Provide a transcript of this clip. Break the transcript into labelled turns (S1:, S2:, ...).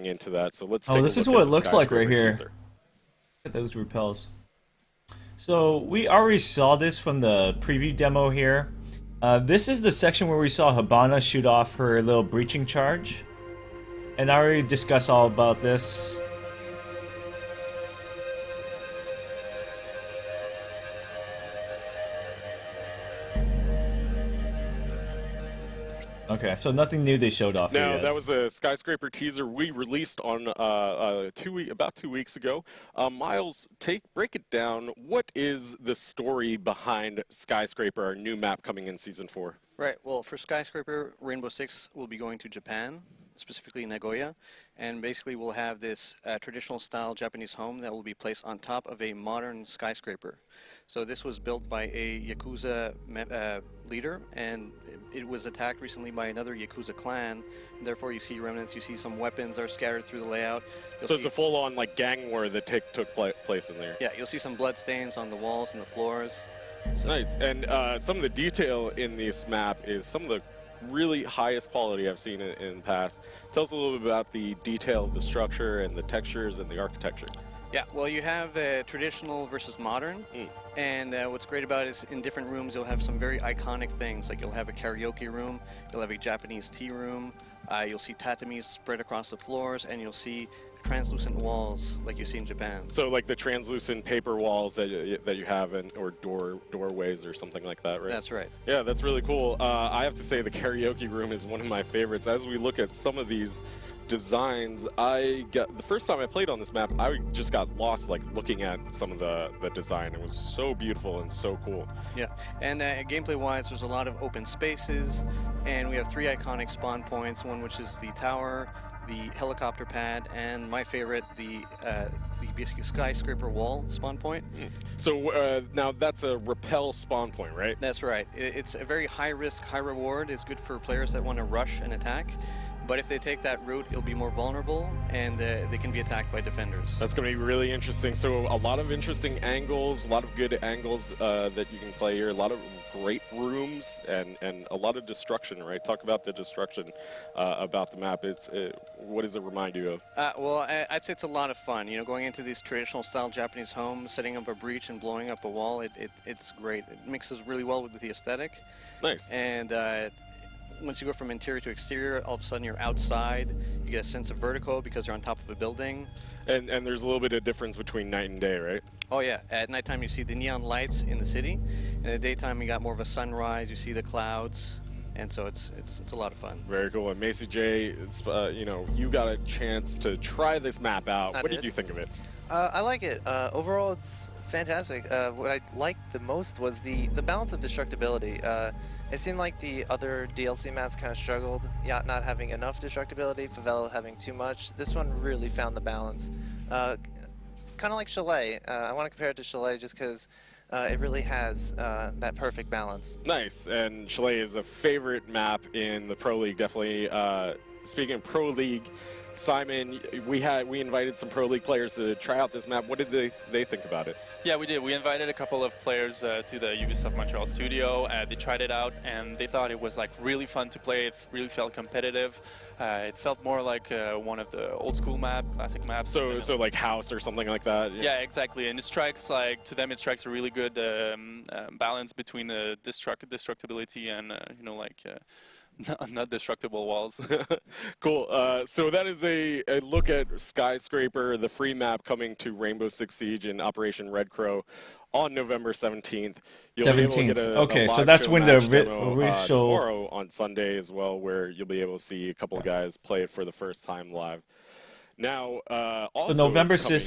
S1: going into that. So let's
S2: Oh,
S1: take a
S2: this is
S1: look
S2: what
S1: at
S2: it
S1: the
S2: looks like right
S1: skyscraper
S2: here.
S1: teaser.
S2: Look at those repels. So we already saw this from the preview demo here. This is the section where we saw Habana shoot off her little breaching charge. And I already discussed all about this. Okay, so nothing new they showed off here
S1: Now,
S2: yet.
S1: that was a skyscraper teaser we released on about 2 weeks ago. Miles, break it down. What is the story behind Skyscraper, our new map coming in Season 4?
S3: Right. Well, for Skyscraper, Rainbow Six will be going to Japan, specifically Nagoya, and basically we'll have this traditional style Japanese home that will be placed on top of a modern skyscraper. So this was built by a Yakuza leader, and it was attacked recently by another Yakuza clan. And therefore, you see remnants. You see some weapons are scattered through the layout.
S1: So it's a full-on like gang war that took place in there.
S3: Yeah, you'll see some blood stains on the walls and the floors. So
S1: Nice. And some of the detail in this map is some of the really highest quality I've seen in the past. Tell us a little bit about the detail of the structure and the textures and the architecture.
S3: Yeah, well, you have traditional versus modern, and what's great about it is in different rooms you'll have some very iconic things, like you'll have a karaoke room, you'll have a Japanese tea room, you'll see tatamis spread across the floors, and you'll see translucent walls like you see in Japan.
S1: So like the translucent paper walls that you have, or doorways or something like that, right?
S3: That's right.
S1: Yeah, that's really cool. I have to say the karaoke room is one of my favorites. As we look at some of these designs, the first time I played on this map, I just got lost like looking at some of the design. It was so beautiful and so cool.
S3: Yeah, and gameplay wise there's a lot of open spaces, and we have 3 iconic spawn points, one which is the tower, the helicopter pad, and my favorite, the basically skyscraper wall spawn point.
S1: So now that's a rappel spawn point, right?
S3: That's right. It's a very high risk, high reward. It's good for players that want to rush and attack. But if they take that route, it'll be more vulnerable, and they can be attacked by defenders.
S1: That's going to be really interesting. So a lot of interesting angles, a lot of good angles that you can play here, a lot of great rooms, and a lot of destruction, right? Talk about the destruction about the map. What does it remind you of?
S3: Well, I'd say it's a lot of fun. You know, going into these traditional style Japanese homes, setting up a breach and blowing up a wall, it's great. It mixes really well with the aesthetic.
S1: Nice.
S3: And once you go from interior to exterior, all of a sudden you're outside. You get a sense of vertigo because you're on top of a building.
S1: And there's a little bit of difference between night and day, right?
S3: Oh yeah, at nighttime you see the neon lights in the city, and at the daytime you got more of a sunrise. You see the clouds, and so it's a lot of fun.
S1: Very cool. And Macy J, you got a chance to try this map out. What did you think of it?
S4: I like it. Overall, it's fantastic. What I liked the most was the balance of destructibility. It seemed like the other DLC maps kind of struggled, not having enough destructibility, Favela having too much. This one really found the balance. Kind of like Chalet. I want to compare it to Chalet just because it really has that perfect balance.
S1: Nice. And Chalet is a favorite map in the Pro League, definitely. Speaking of Pro League, Simon, we invited some Pro League players to try out this map. What did they think about it?
S5: Yeah, we did. We invited a couple of players to the Ubisoft Montreal studio. They tried it out, and they thought it was like really fun to play. It really felt competitive. It felt more like one of the old school classic maps.
S1: So like House or something like that.
S5: Yeah, exactly. And it strikes to them it strikes a really good balance between the destructibility and not destructible walls.
S1: Cool. So that is a look at Skyscraper, the free map coming to Rainbow Six Siege and Operation Red Crow on November 17th. You'll be able to get
S2: Okay,
S1: a
S2: so
S1: live
S2: that's
S1: show
S2: when the
S1: match demo,
S2: official
S1: tomorrow on Sunday as well, where you'll be able to see a couple of guys play it for the first time live. Now, also
S2: November
S1: coming
S2: 6th.